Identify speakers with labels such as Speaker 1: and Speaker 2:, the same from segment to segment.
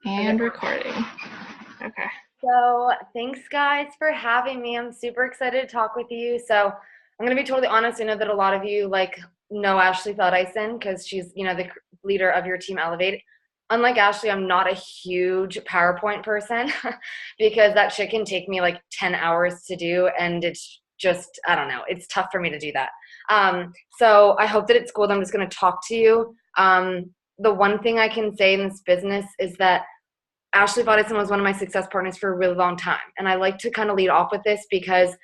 Speaker 1: And recording. Okay.
Speaker 2: So thanks guys for having me. I'm super excited to talk with you. So I'm going to be totally honest. I know that a lot of you know Ashley Feldison because she's, the leader of your team Elevate. Unlike Ashley, I'm not a huge PowerPoint person because that shit can take me like 10 hours to do. And it's just, I don't know, it's tough for me to do that. So I hope that it's cool that I'm just going to talk to you. The one thing I can say in this business is that Ashley Feldison was one of my success partners for a really long time. And I like to kind of lead off with this because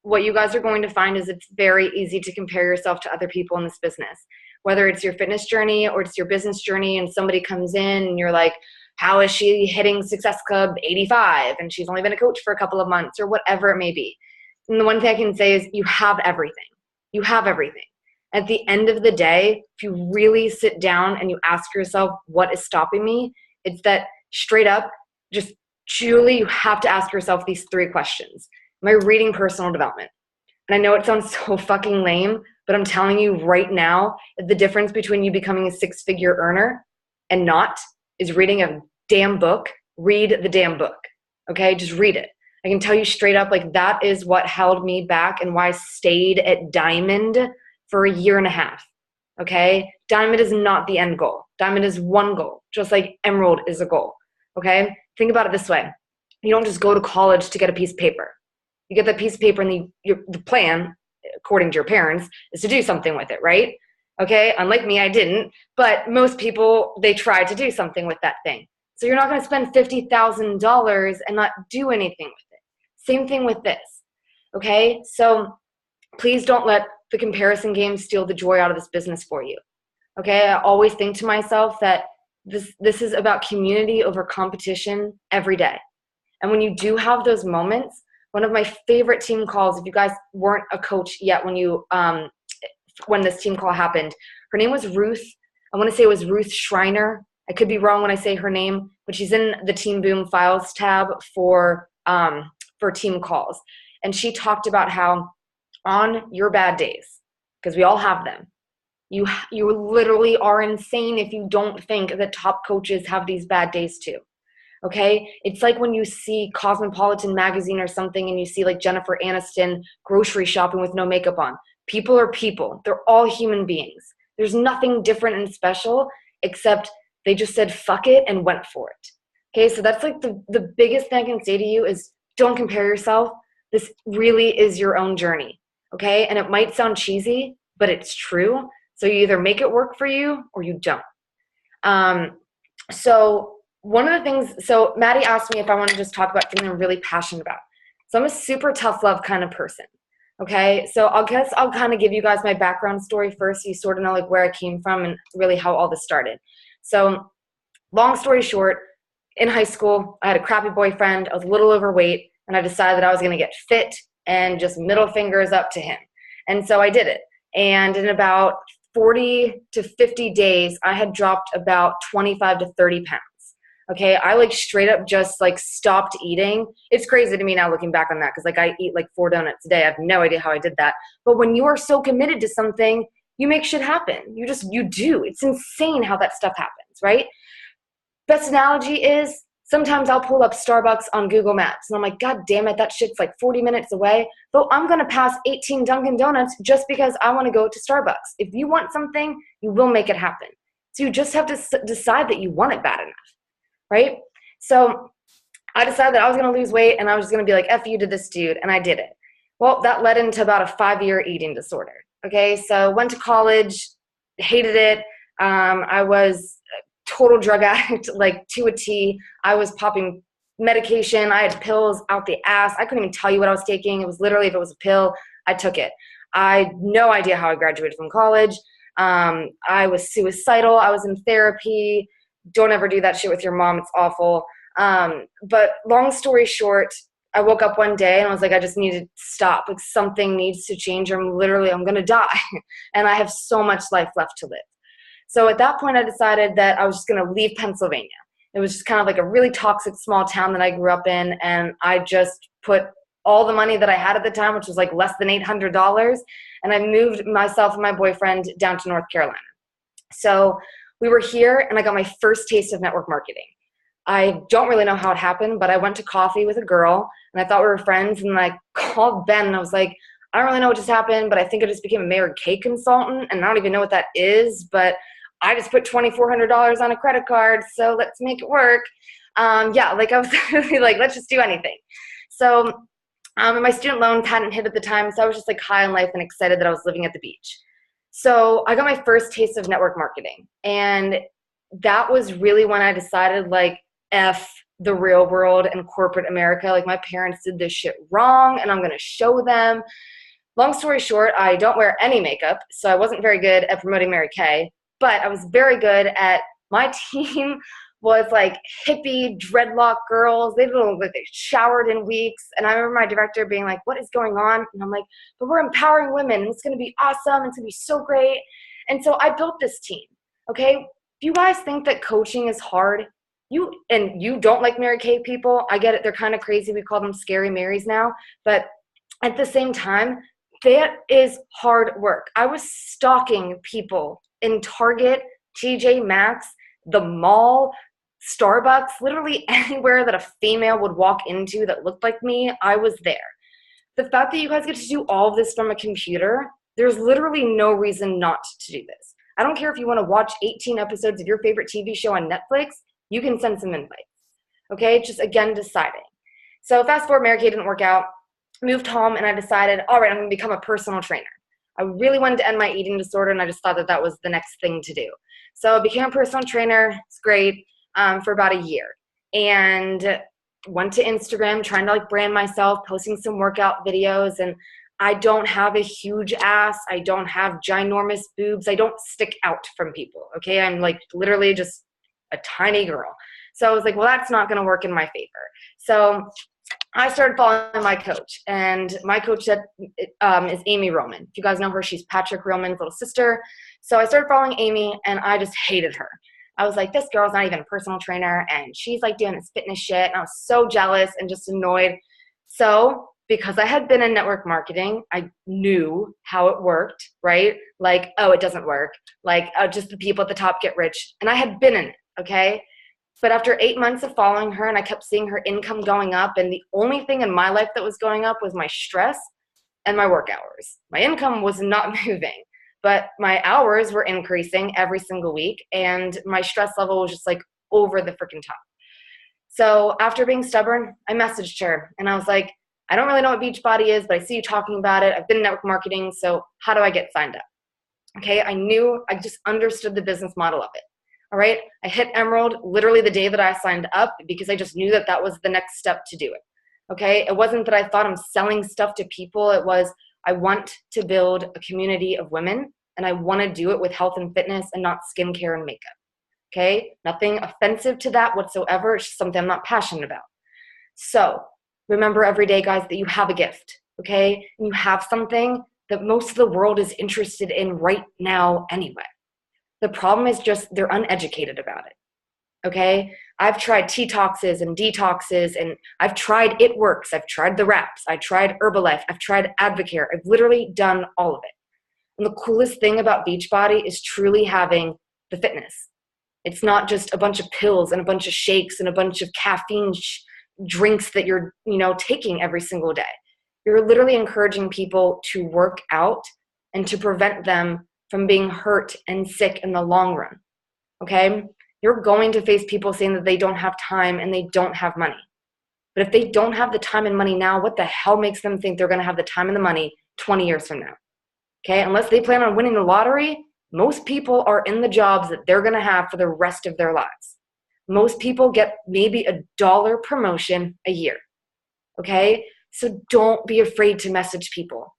Speaker 2: what you guys are going to find is it's very easy to compare yourself to other people in this business. Whether it's your fitness journey or it's your business journey and somebody comes in and you're like, how is she hitting Success Club 85? And she's only been a coach for a couple of months or whatever it may be. And the one thing I can say is you have everything. You have everything. At the end of the day, if you really sit down and you ask yourself, what is stopping me? It's that straight up, just truly, you have to ask yourself these three questions. Am I reading personal development? And I know it sounds so fucking lame, but I'm telling you right now, the difference between you becoming a six-figure earner and not is reading a damn book. Read the damn book, okay? Just read it. I can tell you straight up, like that is what held me back and why I stayed at Diamond for a year and a half, okay? Diamond is not the end goal. Diamond is one goal, just like Emerald is a goal, okay? Think about it this way. You don't just go to college to get a piece of paper. You get that piece of paper and the plan, according to your parents, is to do something with it, right? Okay, unlike me, I didn't, but most people, they try to do something with that thing. So you're not gonna spend $50,000 and not do anything with it. Same thing with this, okay? So please don't let the comparison game steal the joy out of this business for you, okay? I always think to myself that this is about community over competition every day. And when you do have those moments, one of my favorite team calls, if you guys weren't a coach yet when this team call happened, her name was Ruth. I want to say it was Ruth Schreiner. I could be wrong when I say her name, but she's in the Team Boom Files tab for team calls. And she talked about how on your bad days, because we all have them, you literally are insane if you don't think that top coaches have these bad days too. Okay, it's like when you see Cosmopolitan magazine or something and you see like Jennifer Aniston grocery shopping with no makeup on. People are people. They're all human beings. There's nothing different and special except they just said fuck it and went for it. Okay, so that's like the biggest thing I can say to you is don't compare yourself. This really is your own journey. Okay, and it might sound cheesy, but it's true. So you either make it work for you or you don't. So one of the things, so Maddie asked me if I want to just talk about something I'm really passionate about. So I'm a super tough love kind of person. Okay, so I'll kind of give you guys my background story first so you sort of know like where I came from and really how all this started. So long story short, in high school, I had a crappy boyfriend. I was a little overweight and I decided that I was going to get fit and just middle fingers up to him. And so I did it. And in about 40 to 50 days, I had dropped about 25 to 30 pounds. Okay, I like straight up just like stopped eating. It's crazy to me now looking back on that because like I eat like 4 donuts a day. I have no idea how I did that. But when you are so committed to something, you make shit happen. You do. It's insane how that stuff happens, right? Best analogy is sometimes I'll pull up Starbucks on Google Maps and I'm like, God damn it, that shit's like 40 minutes away. Though I'm going to pass 18 Dunkin' Donuts just because I want to go to Starbucks. If you want something, you will make it happen. So you just have to decide that you want it bad enough. Right? So I decided that I was going to lose weight and I was going to be like, F you to this dude. And I did it. Well, that led into about a 5-year eating disorder. Okay. So went to college, hated it. I was a total drug addict, like to a T. I was popping medication. I had pills out the ass. I couldn't even tell you what I was taking. It was literally, if it was a pill, I took it. I had no idea how I graduated from college. I was suicidal. I was in therapy. Don't ever do that shit with your mom. It's awful. But long story short, I woke up one day and I was like, I just need to stop. Like something needs to change. I'm going to die. And I have so much life left to live. So at that point, I decided that I was just going to leave Pennsylvania. It was just kind of like a really toxic small town that I grew up in. And I just put all the money that I had at the time, which was like less than $800. And I moved myself and my boyfriend down to North Carolina. So we were here and I got my first taste of network marketing. I don't really know how it happened, but I went to coffee with a girl and I thought we were friends, and I called Ben and I was like, I don't really know what just happened, but I think I just became a Mary Kay consultant, and I don't even know what that is, but I just put $2,400 on a credit card, so let's make it work. Yeah, like I was really like, let's just do anything. So and my student loans hadn't hit at the time, so I was just like high on life and excited that I was living at the beach. So I got my first taste of network marketing, and that was really when I decided, like, F the real world and corporate America. Like, my parents did this shit wrong, and I'm going to show them. Long story short, I don't wear any makeup, so I wasn't very good at promoting Mary Kay, but I was very good at my team was like hippie dreadlock girls. They don't look like they showered in weeks. And I remember my director being like, what is going on? And I'm like, but we're empowering women, and it's going to be awesome. It's going to be so great. And so I built this team. Okay. If you guys think that coaching is hard, you don't like Mary Kay people, I get it. They're kind of crazy. We call them scary Marys now. But at the same time, that is hard work. I was stalking people in Target, TJ Maxx, the mall, Starbucks, literally anywhere that a female would walk into that looked like me, I was there. The fact that you guys get to do all of this from a computer, there's literally no reason not to do this. I don't care if you want to watch 18 episodes of your favorite TV show on Netflix, you can send some invites. Okay, just again deciding. So fast forward, Mary Kay didn't work out. Moved home, and I decided, all right, I'm going to become a personal trainer. I really wanted to end my eating disorder, and I just thought that that was the next thing to do. So I became a personal trainer. It's great, for about a year, and went to Instagram trying to like brand myself, posting some workout videos. And I don't have a huge ass. I don't have ginormous boobs. I don't stick out from people. Okay. I'm like literally just a tiny girl. So I was like, well, that's not going to work in my favor. So I started following my coach, and my coach is Amy Roman. If you guys know her, she's Patrick Roman's little sister. So I started following Amy, and I just hated her. I was like, this girl's not even a personal trainer, and she's like doing this fitness shit. And I was so jealous and just annoyed. So because I had been in network marketing, I knew how it worked, right? Like, oh, it doesn't work. Like, just the people at the top get rich. And I had been in it, okay? But after 8 months of following her, and I kept seeing her income going up, and the only thing in my life that was going up was my stress and my work hours. My income was not moving, but my hours were increasing every single week, and my stress level was just like over the freaking top. So after being stubborn, I messaged her, and I was like, I don't really know what Beachbody is, but I see you talking about it. I've been in network marketing, so how do I get signed up? Okay, I just understood the business model of it. All right, I hit Emerald literally the day that I signed up, because I just knew that that was the next step to do it. Okay, it wasn't that I thought I'm selling stuff to people. It was, I want to build a community of women, and I want to do it with health and fitness and not skincare and makeup. Okay, nothing offensive to that whatsoever. It's just something I'm not passionate about. So remember every day, guys, that you have a gift. Okay, and you have something that most of the world is interested in right now anyway. The problem is just they're uneducated about it. Okay, I've tried T-toxes and detoxes, and I've tried It Works. I've tried the wraps. I tried Herbalife. I've tried Advocare. I've literally done all of it. And the coolest thing about Beachbody is truly having the fitness. It's not just a bunch of pills and a bunch of shakes and a bunch of caffeine drinks that you're, taking every single day. You're literally encouraging people to work out and to prevent them from being hurt and sick in the long run. Okay? You're going to face people saying that they don't have time and they don't have money. But if they don't have the time and money now, what the hell makes them think they're going to have the time and the money 20 years from now? Okay? Unless they plan on winning the lottery, most people are in the jobs that they're going to have for the rest of their lives. Most people get maybe $1 promotion a year. Okay? So don't be afraid to message people.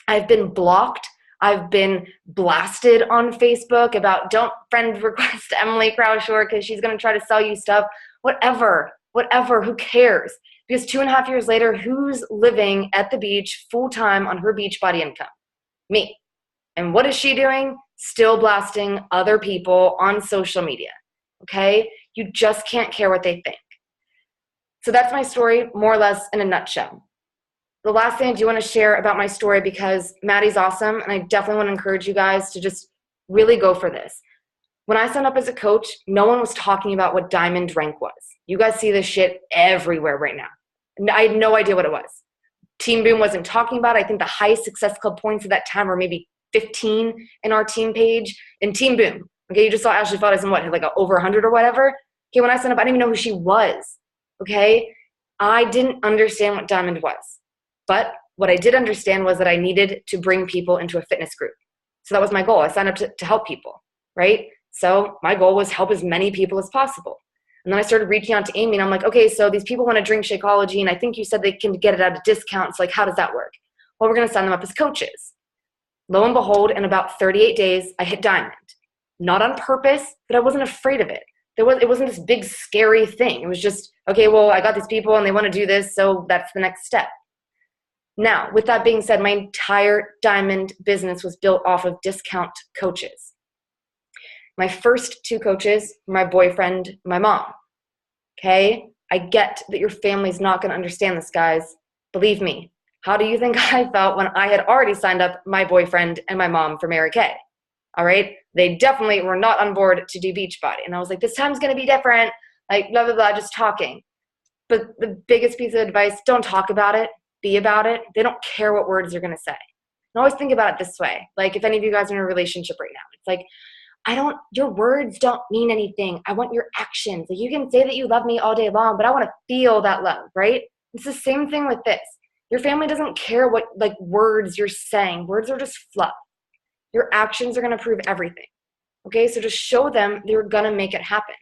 Speaker 2: I've been blocked. I've been blasted on Facebook about don't friend request Emily Croushore because she's going to try to sell you stuff. Whatever, who cares? Because 2.5 years later, who's living at the beach full-time on her Beachbody income? Me. And what is she doing? Still blasting other people on social media. Okay? You just can't care what they think. So that's my story, more or less in a nutshell. The last thing I do want to share about my story, because Maddie's awesome, and I definitely want to encourage you guys to just really go for this. When I signed up as a coach, no one was talking about what diamond rank was. You guys see this shit everywhere right now. And I had no idea what it was. Team Boom wasn't talking about it. I think the highest Success Club points at that time were maybe 15 in our team page. In Team Boom, okay, you just saw Ashley Fadas and what, had like over 100 or whatever. Okay, when I signed up, I didn't even know who she was, okay? I didn't understand what diamond was. But what I did understand was that I needed to bring people into a fitness group. So that was my goal. I signed up to help people, right? So my goal was help as many people as possible. And then I started reaching out to Amy, and I'm like, okay, so these people want to drink Shakeology, and I think you said they can get it at a discount. It's like, how does that work? Well, we're going to sign them up as coaches. Lo and behold, in about 38 days, I hit diamond. Not on purpose, but I wasn't afraid of it. It wasn't this big, scary thing. It was just, okay, well, I got these people, and they want to do this, so that's the next step. Now, with that being said, my entire diamond business was built off of discount coaches. My first 2 coaches, my boyfriend, my mom. Okay? I get that your family's not going to understand this, guys. Believe me. How do you think I felt when I had already signed up my boyfriend and my mom for Mary Kay? All right? They definitely were not on board to do Beachbody. And I was like, this time's going to be different. Like, blah, blah, blah, just talking. But the biggest piece of advice, don't talk about it. Be about it. They don't care what words you're going to say. And always think about it this way. Like, if any of you guys are in a relationship right now, it's like, your words don't mean anything. I want your actions. Like, you can say that you love me all day long, but I want to feel that love, right? It's the same thing with this. Your family doesn't care what words you're saying. Words are just fluff. Your actions are going to prove everything. Okay, so just show them you're going to make it happen.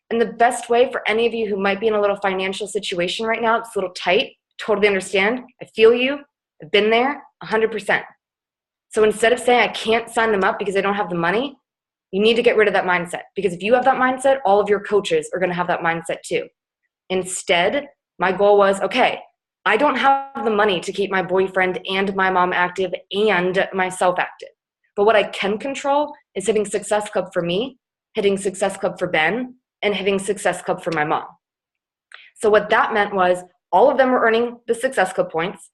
Speaker 2: And the best way for any of you who might be in a little financial situation right now, it's a little tight, totally understand. I feel you. I've been there 100%. So instead of saying I can't sign them up because I don't have the money, you need to get rid of that mindset, because if you have that mindset, all of your coaches are going to have that mindset too. Instead, my goal was, okay, I don't have the money to keep my boyfriend and my mom active and myself active. But what I can control is hitting Success Club for me, hitting Success Club for Ben, and hitting Success Club for my mom. So what that meant was all of them were earning the Success Club points,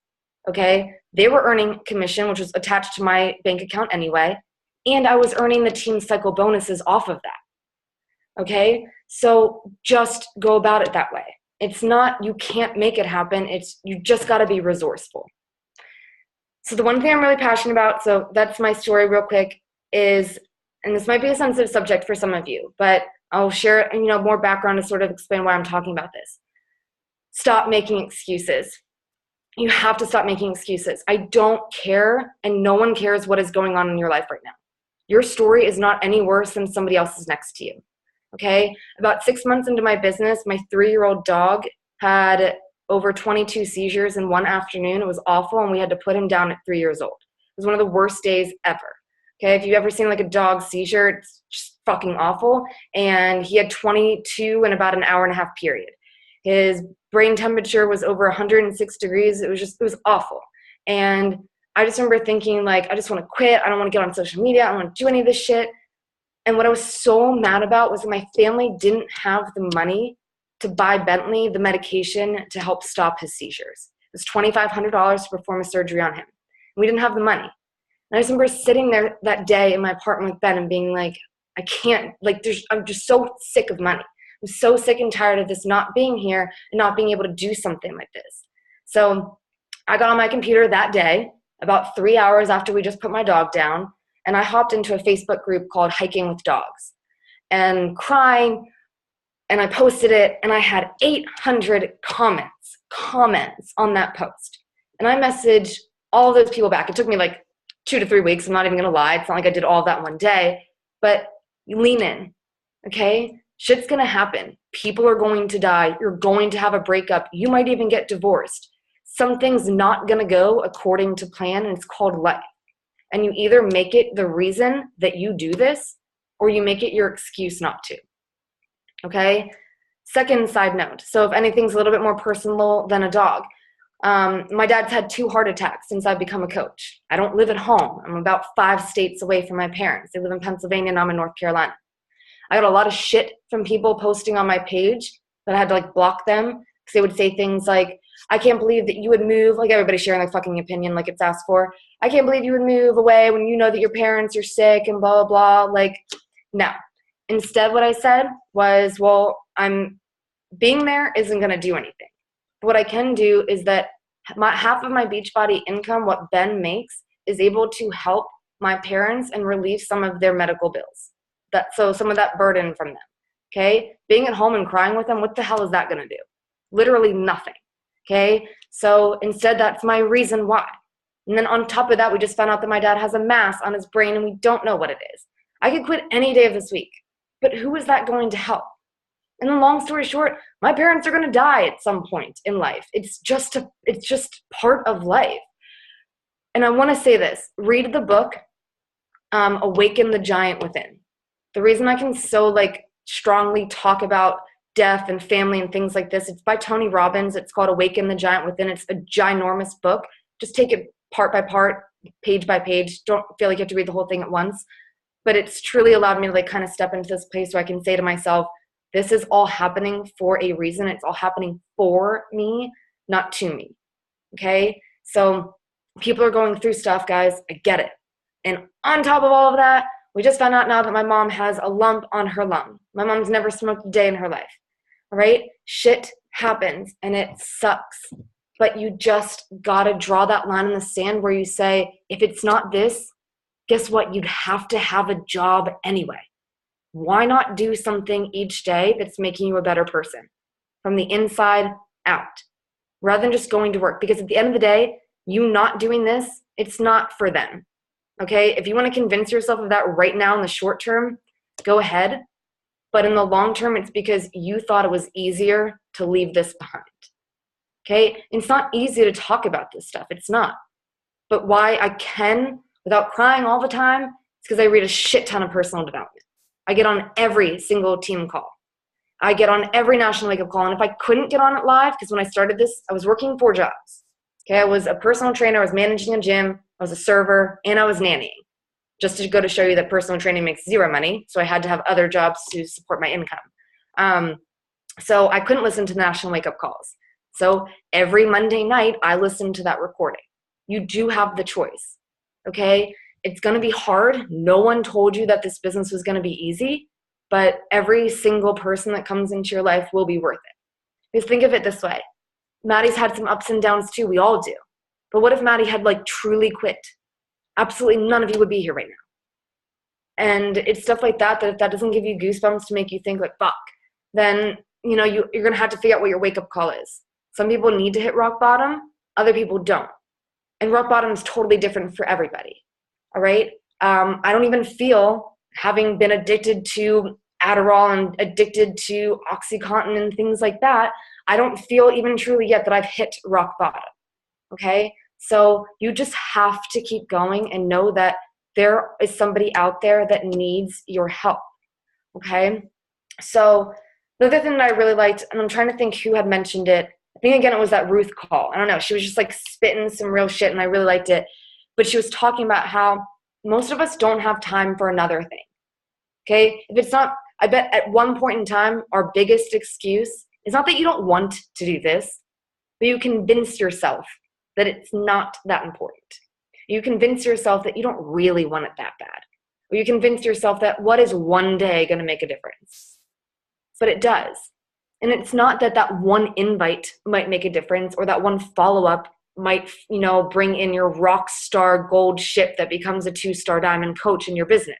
Speaker 2: okay? They were earning commission, which was attached to my bank account anyway. And I was earning the team cycle bonuses off of that, okay? So just go about it that way. It's not, you can't make it happen. It's, you just gotta be resourceful. So the one thing I'm really passionate about, so that's my story real quick, is, and this might be a sensitive subject for some of you, but I'll share, more background to sort of explain why I'm talking about this. Stop making excuses. You have to stop making excuses. I don't care, and no one cares what is going on in your life right now. Your story is not any worse than somebody else's next to you, okay? About 6 months into my business, my 3-year-old dog had over 22 seizures in one afternoon. It was awful, and we had to put him down at 3 years old. It was one of the worst days ever, okay? If you've ever seen a dog seizure, it's just fucking awful. And he had 22 in about an hour and a half period. His brain temperature was over 106 degrees. It was awful. And I just remember thinking, I just want to quit. I don't want to get on social media. I don't want to do any of this shit. And what I was so mad about was that my family didn't have the money to buy Bentley the medication to help stop his seizures. It was $2,500 to perform a surgery on him. We didn't have the money. And I just remember sitting there that day in my apartment with Ben and being like, I can't, I'm just so sick of money. I'm so sick and tired of this not being here and not being able to do something like this. So I got on my computer that day, about 3 hours after we just put my dog down, and I hopped into a Facebook group called Hiking with Dogs, and crying, and I posted it, and I had 800 comments on that post. And I messaged all of those people back. It took me 2 to 3 weeks. I'm not even going to lie. It's not like I did all of that in one day, but lean in, okay? Shit's going to happen. People are going to die. You're going to have a breakup. You might even get divorced. Something's not going to go according to plan, and it's called life. And you either make it the reason that you do this, or you make it your excuse not to. Okay? Second side note. So if anything's a little bit more personal than a dog, my dad's had 2 heart attacks since I've become a coach. I don't live at home. I'm about 5 states away from my parents. They live in Pennsylvania, and I'm in North Carolina. I got a lot of shit from people posting on my page that I had to block them, because they would say things like, I can't believe that you would move, everybody sharing their fucking opinion like it's asked for. I can't believe you would move away when you know that your parents are sick and blah, blah, blah. No. Instead, what I said was, well, I'm being there isn't going to do anything. What I can do is that half of my Beachbody income, what Ben makes, is able to help my parents and relieve some of their medical bills. So some of that burden from them. Okay? Being at home and crying with them, what the hell is that going to do? Literally nothing. Okay? So instead, that's my reason why. And then on top of that, we just found out that my dad has a mass on his brain and we don't know what it is. I could quit any day of this week, but who is that going to help? And then long story short, my parents are going to die at some point in life. It's just part of life. And I want to say this, read the book, Awaken the Giant Within. The reason I can so strongly talk about death and family and things like this, it's by Tony Robbins. It's called Awaken the Giant Within. It's a ginormous book. Just take it part by part, page by page. Don't feel like you have to read the whole thing at once. But it's truly allowed me to kind of step into this place where I can say to myself, this is all happening for a reason. It's all happening for me, not to me. Okay? So people are going through stuff, guys. I get it. And on top of all of that, we just found out now that my mom has a lump on her lung. My mom's never smoked a day in her life. All right? Shit happens and it sucks. But you just gotta draw that line in the sand where you say, if it's not this, guess what? You'd have to have a job anyway. Why not do something each day that's making you a better person from the inside out rather than just going to work? Because at the end of the day, you not doing this, it's not for them. Okay? If you want to convince yourself of that right now in the short term, go ahead. But in the long term, it's because you thought it was easier to leave this behind. Okay? It's not easy to talk about this stuff. It's not. But why I can without crying all the time, it's because I read a shit ton of personal development. I get on every single team call. I get on every national wake-up call. And if I couldn't get on it live, because when I started this, I was working 4 jobs. Okay, I was a personal trainer, I was managing a gym, I was a server, and I was nannying. Just to go to show you that personal training makes zero money, so I had to have other jobs to support my income. So I couldn't listen to the national wake-up calls. So every Monday night, I listened to that recording. You do have the choice, okay? It's going to be hard. No one told you that this business was going to be easy, but every single person that comes into your life will be worth it. Because think of it this way. Maddie's had some ups and downs too. We all do. But what if Maddie had truly quit? Absolutely none of you would be here right now. And it's stuff like that if that doesn't give you goosebumps to make you think fuck, then you're going to have to figure out what your wake-up call is. Some people need to hit rock bottom. Other people don't. And rock bottom is totally different for everybody. All right? I don't even feel, having been addicted to Adderall and addicted to OxyContin and things like that, I don't feel even truly yet that I've hit rock bottom. Okay? So you just have to keep going and know that there is somebody out there that needs your help. Okay? So the other thing that I really liked, and I'm trying to think who had mentioned it. I think, again, it was that Ruth call. I don't know. She was just spitting some real shit, and I really liked it. But she was talking about how most of us don't have time for another thing. Okay? If it's not, I bet at one point in time, our biggest excuse is not that you don't want to do this, but you convince yourself that it's not that important. You convince yourself that you don't really want it that bad. Or you convince yourself that what is one day going to make a difference? But it does. And it's not that one invite might make a difference or that one follow-up might, bring in your rock star gold ship that becomes a 2-star diamond coach in your business.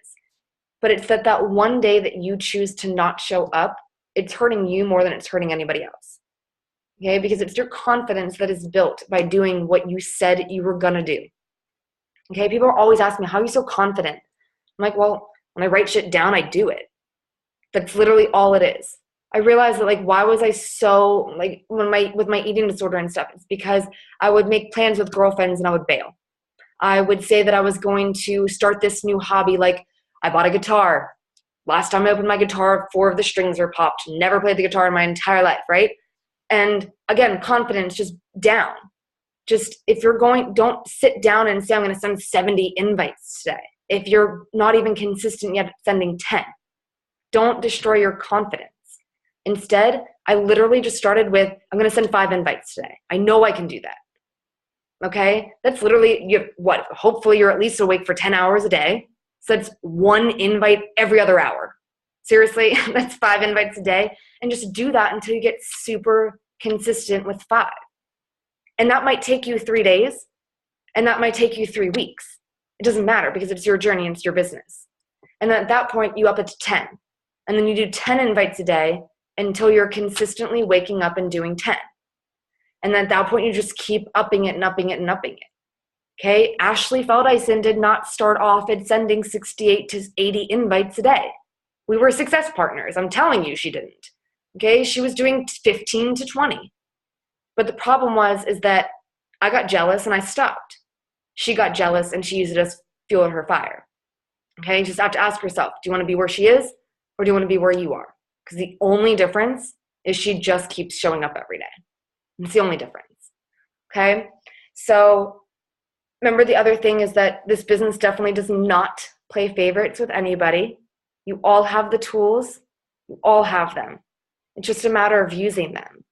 Speaker 2: But it's that one day that you choose to not show up, it's hurting you more than it's hurting anybody else. Okay? Because it's your confidence that is built by doing what you said you were going to do. Okay? People are always asking me, how are you so confident? I'm like, well, when I write shit down, I do it. That's literally all it is. I realized that why was I so with my eating disorder and stuff? It's because I would make plans with girlfriends and I would bail. I would say that I was going to start this new hobby. I bought a guitar. Last time I opened my guitar, 4 of the strings were popped. Never played the guitar in my entire life, right? And again, confidence just down. Just if you're don't sit down and say I'm going to send 70 invites today. If you're not even consistent yet sending 10, don't destroy your confidence. Instead, I literally just started with, I'm going to send 5 invites today. I know I can do that. Okay? That's literally, hopefully you're at least awake for 10 hours a day. So that's 1 invite every other hour. Seriously, that's 5 invites a day. And just do that until you get super consistent with 5. And that might take you 3 days, and that might take you 3 weeks. It doesn't matter because it's your journey and it's your business. And at that point, you up it to 10. And then you do 10 invites a day until you're consistently waking up and doing 10. And then at that point, you just keep upping it and upping it and upping it. Okay, Ashley Feldison did not start off at sending 68 to 80 invites a day. We were success partners. I'm telling you, she didn't. Okay, she was doing 15 to 20. But the problem is that I got jealous and I stopped. She got jealous and she used it as fuel in her fire. Okay, you just have to ask yourself, do you want to be where she is or do you want to be where you are? Because the only difference is she just keeps showing up every day. It's the only difference. Okay, so remember, the other thing is that this business definitely does not play favorites with anybody. You all have the tools. You all have them. It's just a matter of using them.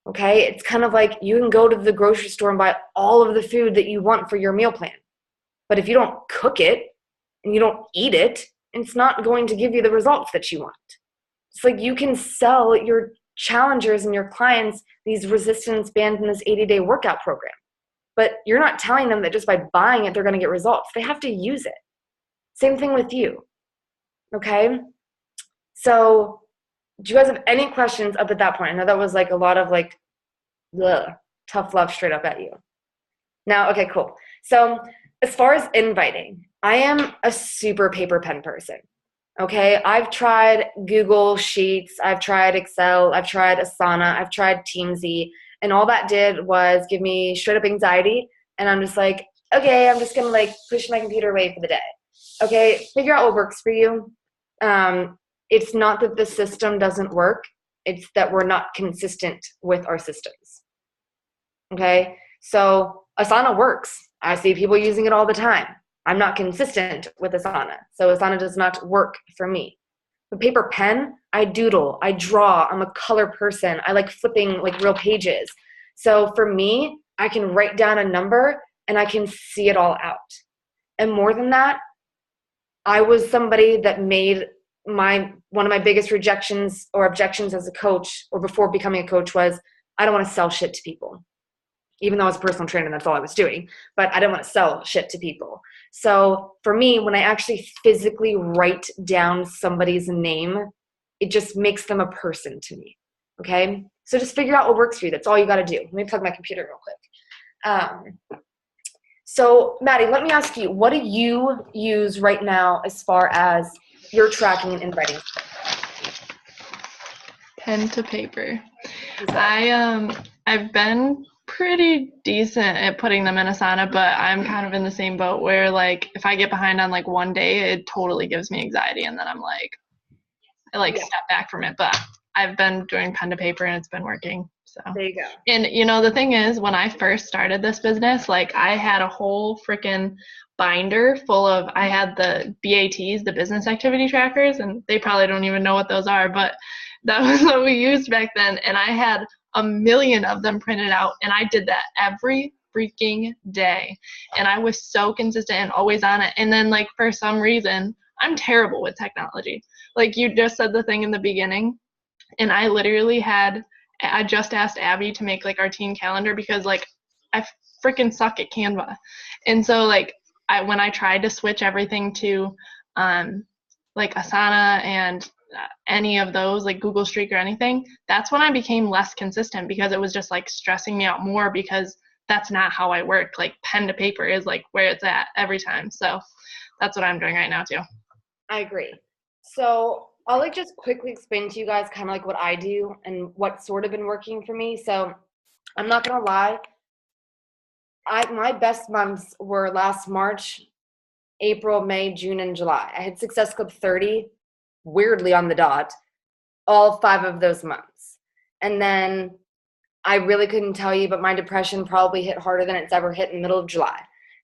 Speaker 2: Okay? It's kind of like you can go to the grocery store and buy all of the food that you want for your meal plan. But if you don't cook it and you don't eat it, it's not going to give you the results that you want. It's like you can sell your challengers and your clients these resistance bands in this 80-day workout program. But you're not telling them that just by buying it, they're going to get results. They have to use it. Same thing with you. Okay? So do you guys have any questions up at that point? I know that was like a lot of like, tough love straight up at you. Now, okay, cool. So as far as inviting, I am a super paper pen person. Okay? I've tried Google Sheets. I've tried Excel. I've tried Asana. I've tried Teamsy. And all that did was give me straight up anxiety. And I'm just like, okay, I'm just going to like push my computer away for the day. Okay, figure out what works for you. It's not that the system doesn't work. It's that we're not consistent with our systems. Okay, so Asana works. I see people using it all the time. I'm not consistent with Asana. So Asana does not work for me. The paper pen, I doodle, I draw, I'm a color person. I like flipping like real pages. So for me, I can write down a number and I can see it all out. And more than that, I was somebody that made one of my biggest rejections or objections as a coach or before becoming a coach was I don't want to sell shit to people. Even though I was a personal trainer, that's all I was doing. But I didn't want to sell shit to people. So for me, when I actually physically write down somebody's name, it just makes them a person to me. Okay? So just figure out what works for you. That's all you got to do. Let me plug my computer real quick. So Maddie, let me ask you, what do you use right now as far as your tracking and inviting?
Speaker 1: Pen to paper. I've been pretty decent at putting them in Asana, but I'm kind of in the same boat where like if I get behind on like one day, it totally gives me anxiety, and then I'm like, I step back from it. But I've been doing pen to paper and it's been working. So
Speaker 2: there you go.
Speaker 1: And the thing is, when I first started this business, like I had a whole freaking binder full of, I had the BATs, the business activity trackers, and they probably don't even know what those are, but that was what we used back then. And I had a million of them printed out, and I did that every freaking day. And I was so consistent and always on it. And then like for some reason, I'm terrible with technology. Like you just said the thing in the beginning, and I just asked Abby to make like our team calendar because like I freaking suck at Canva. And so like when I tried to switch everything to like Asana and any of those like Google Streak or anything, that's when I became less consistent because it was just like stressing me out more because that's not how I work. Like pen to paper is like where it's at every time. So that's what I'm doing right now too.
Speaker 2: I agree. So I'll like just quickly explain to you guys kind of like what I do and what's sort of been working for me. So I'm not going to lie. My best months were last March, April, May, June, and July. I had Success Club 30, weirdly on the dot, all 5 of those months. And then I really couldn't tell you, but my depression probably hit harder than it's ever hit in the middle of July.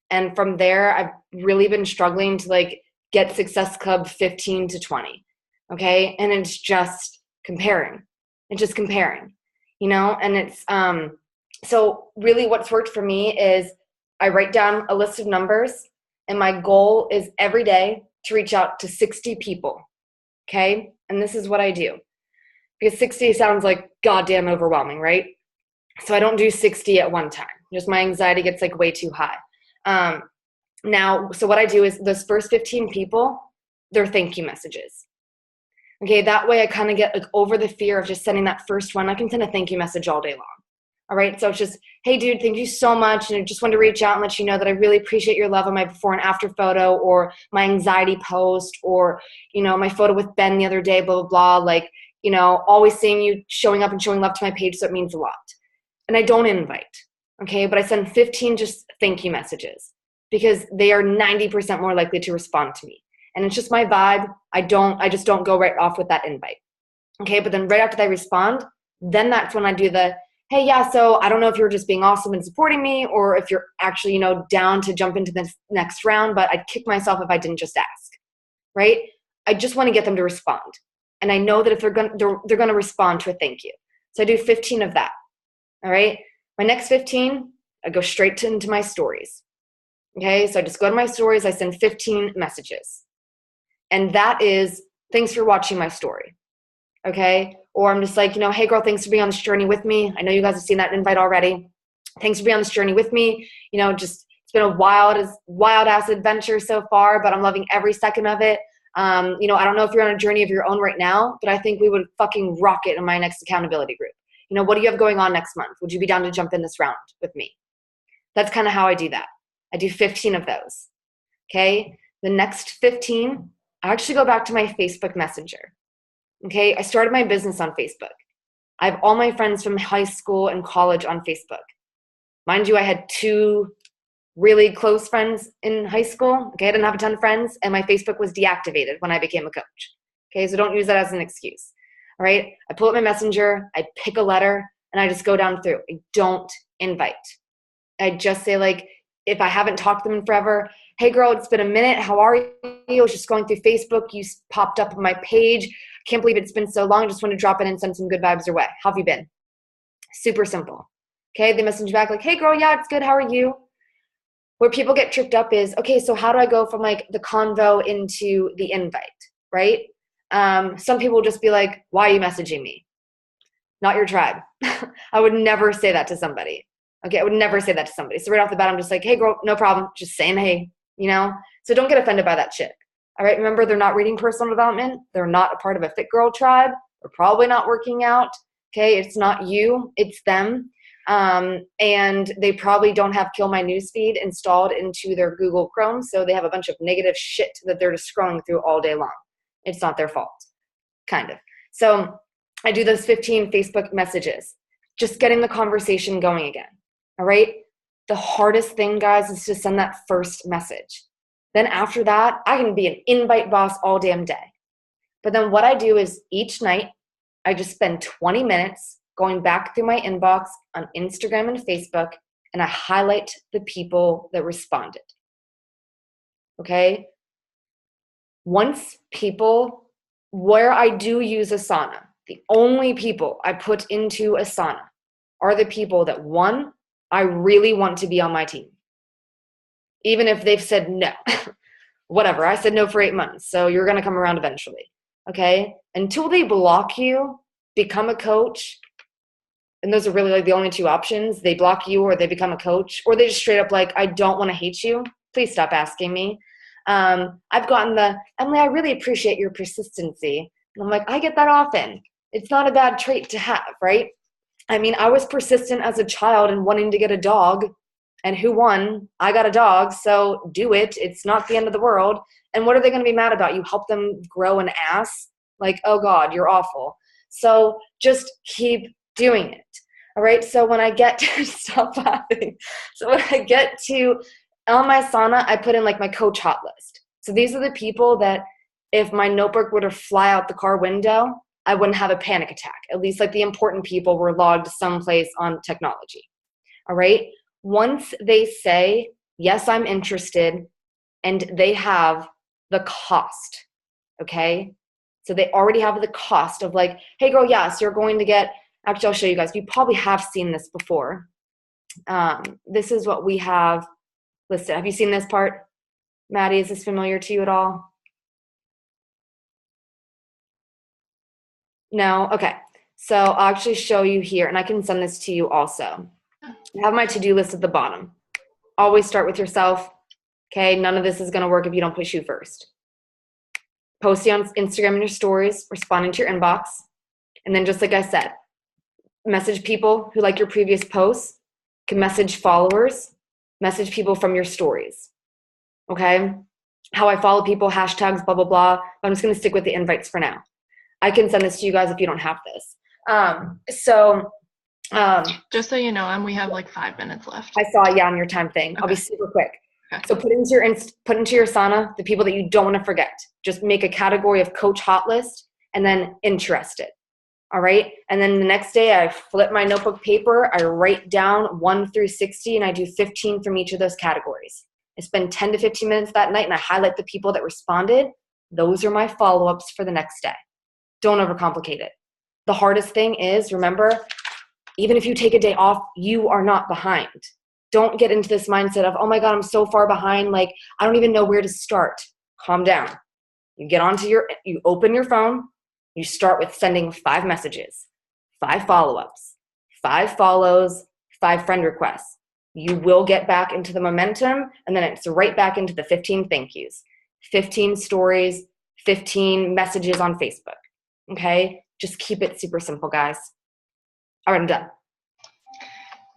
Speaker 2: And from there, I've really been struggling to like get Success Club 15 to 20. Okay. And it's just comparing. It's just comparing, and it's, so really what's worked for me is I write down a list of numbers, and my goal is every day to reach out to 60 people. Okay. And this is what I do, because 60 sounds like goddamn overwhelming, right? So I don't do 60 at one time. Just my anxiety gets like way too high. Now, so what I do is those first 15 people, they're thank you messages. Okay, that way I kind of get like over the fear of just sending that first one. I can send a thank you message all day long. All right, so it's just, hey dude, thank you so much. And I just wanted to reach out and let you know that I really appreciate your love on my before and after photo, or my anxiety post, or, you know, my photo with Ben the other day, blah, blah, blah. Like, you know, always seeing you showing up and showing love to my page, so it means a lot. And I don't invite, okay, but I send 15 just thank you messages, because they are 90% more likely to respond to me. And it's just my vibe. I just don't go right off with that invite. Okay, but then right after they respond, then that's when I do the, hey, yeah, so I don't know if you're just being awesome and supporting me, or if you're actually, you know, down to jump into the next round, but I'd kick myself if I didn't just ask, right? I just want to get them to respond. And I know that if they're going to respond to a thank you. So I do 15 of that. All right. My next 15, I go straight into my stories. Okay. So I just go to my stories. I send 15 messages. And that is, thanks for watching my story. Okay. Or I'm just like, you know, hey girl, thanks for being on this journey with me. I know you guys have seen that invite already. Thanks for being on this journey with me. You know, just, it's been a wild ass adventure so far, but I'm loving every second of it. You know, I don't know if you're on a journey of your own right now, but I think we would fucking rock it in my next accountability group. You know, what do you have going on next month? Would you be down to jump in this round with me? That's kind of how I do that. I do 15 of those. Okay. The next 15, I actually go back to my Facebook Messenger. Okay. I started my business on Facebook. I have all my friends from high school and college on Facebook. Mind you, I had 2 really close friends in high school. Okay. I didn't have a ton of friends, and my Facebook was deactivated when I became a coach. Okay. So don't use that as an excuse. All right. I pull up my messenger, I pick a letter, and I just go down through. I don't invite. I just say, like, if I haven't talked to them in forever, hey girl, it's been a minute. How are you? I was just going through Facebook. You popped up on my page. Can't believe it's been so long. I just want to drop in and send some good vibes your way. How have you been? Super simple. Okay. They message back like, hey girl, yeah, it's good. How are you? Where people get tripped up is, okay, so how do I go from like the convo into the invite, right? Some people will just be like, why are you messaging me? Not your tribe. I would never say that to somebody. Okay, I would never say that to somebody. So right off the bat, I'm just like, hey girl, no problem. Just saying hey, you know? So don't get offended by that shit. All right, remember, they're not reading personal development. They're not a part of a fit girl tribe. They're probably not working out. Okay, it's not you, it's them. And they probably don't have Kill My Newsfeed installed into their Google Chrome, so they have a bunch of negative shit that they're just scrolling through all day long. It's not their fault, kind of. So I do those 15 Facebook messages, just getting the conversation going again. All right. The hardest thing, guys, is to send that first message. Then after that, I can be an invite boss all damn day. But then what I do is each night, I just spend 20 minutes going back through my inbox on Instagram and Facebook, and I highlight the people that responded. Okay. Once people, where I do use Asana, the only people I put into Asana are the people that, one, I really want to be on my team. Even if they've said no, whatever. I said no for 8 months, so you're going to come around eventually. Okay. Until they block you, become a coach. And those are really like the only 2 options. They block you, or they become a coach, or they just straight up like, I don't want to hate you. Please stop asking me. I've gotten the, Emily, I really appreciate your persistency. And I'm like, I get that often. It's not a bad trait to have, right? I mean, I was persistent as a child in wanting to get a dog, and who won? I got a dog, so do it. It's not the end of the world. And what are they going to be mad about? You help them grow an ass? Like, oh God, you're awful. So just keep doing it. All right. So when I get to stop laughing. So when I get to on my Asana, I put in like my coach hot list. So these are the people that if my notebook were to fly out the car window, I wouldn't have a panic attack. At least like the important people were logged someplace on technology. All right. Once they say, yes, I'm interested, and they have the cost. Okay. So they already have the cost of like, hey girl, yes, you're going to get, actually, I'll show you guys. You probably have seen this before. This is what we have listed. Have you seen this part? Maddie, is this familiar to you at all? No? Okay. So I'll actually show you here, and I can send this to you also. I have my to-do list at the bottom. Always start with yourself. Okay? None of this is going to work if you don't put you first. Posting on Instagram in your stories, responding to your inbox. And then just like I said, message people who like your previous posts, can message followers, message people from your stories. Okay? How I follow people, hashtags, blah, blah, blah. But I'm just going to stick with the invites for now. I can send this to you guys if you don't have this.
Speaker 1: Just so you know, we have like 5 minutes left.
Speaker 2: I saw, on your time thing. Okay. I'll be super quick. Okay. So put into your Asana the people that you don't want to forget. Just make a category of coach hot list and then interested. All right. And then the next day I flip my notebook paper. I write down 1 through 60 and I do 15 from each of those categories. I spend 10 to 15 minutes that night and I highlight the people that responded. Those are my follow-ups for the next day. Don't overcomplicate it. The hardest thing is, remember, even if you take a day off, you are not behind. Don't get into this mindset of, oh my God, I'm so far behind. Like, I don't even know where to start. Calm down. You you open your phone. You start with sending 5 messages, 5 follow-ups, 5 follows, 5 friend requests. You will get back into the momentum, and then it's right back into the 15 thank yous, 15 stories, 15 messages on Facebook. Okay? Just keep it super simple, guys. All right, I'm done.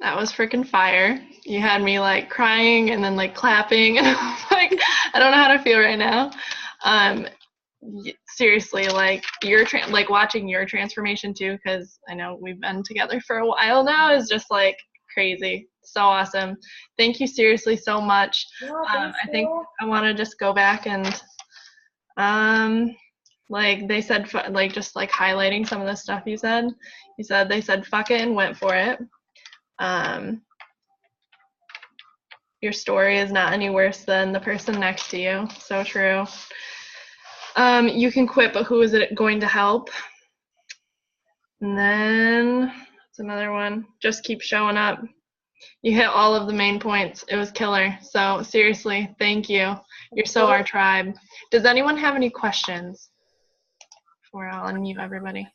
Speaker 1: That was freaking fire. You had me like crying and then like clapping, and I was like, I don't know how to feel right now. Seriously, like like watching your transformation too, because I know we've been together for a while now, is just like crazy. So awesome. Thank you seriously so much.
Speaker 2: Yeah,
Speaker 1: I think I want to just go back and like they said, like just like highlighting some of the stuff you said. They said fuck it and went for it. Your story is not any worse than the person next to you. So true. You can quit, but who is it going to help? And then it's another one. Just keep showing up. You hit all of the main points. It was killer. So seriously, thank you. You're so our tribe. Does anyone have any questions? Before I'll unmute everybody.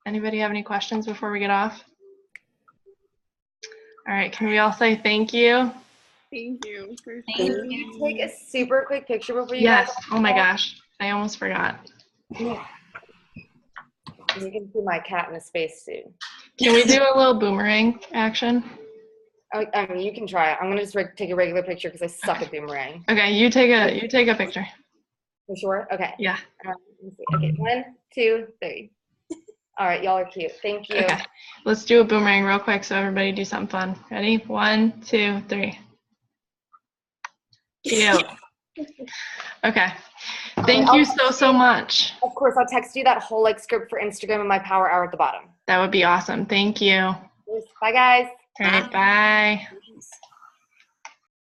Speaker 1: Anybody have any questions before we get off? All right, can we all say thank you?
Speaker 3: Thank you.
Speaker 2: Thank you. Can you take a super quick picture before you
Speaker 1: guys?
Speaker 2: Yes.
Speaker 1: Oh my gosh, I almost forgot.
Speaker 2: You can see my cat in a spacesuit.
Speaker 1: Can we do a little boomerang action?
Speaker 2: I mean, you can try it. I'm gonna just take a regular picture because I suck at boomerang.
Speaker 1: Okay, you take a picture.
Speaker 2: You sure? Okay.
Speaker 1: Yeah.
Speaker 2: Let me see. Okay, 1, 2, 3. All right, y'all are cute. Thank you.
Speaker 1: Okay, let's do a boomerang real quick so everybody do something fun. Ready? 1, 2, 3. Cute. Okay. Thank you so much.
Speaker 2: Of course, I'll text you that whole script for Instagram and my power hour at the bottom.
Speaker 1: That would be awesome. Thank you.
Speaker 2: Bye, guys.
Speaker 1: All right, bye.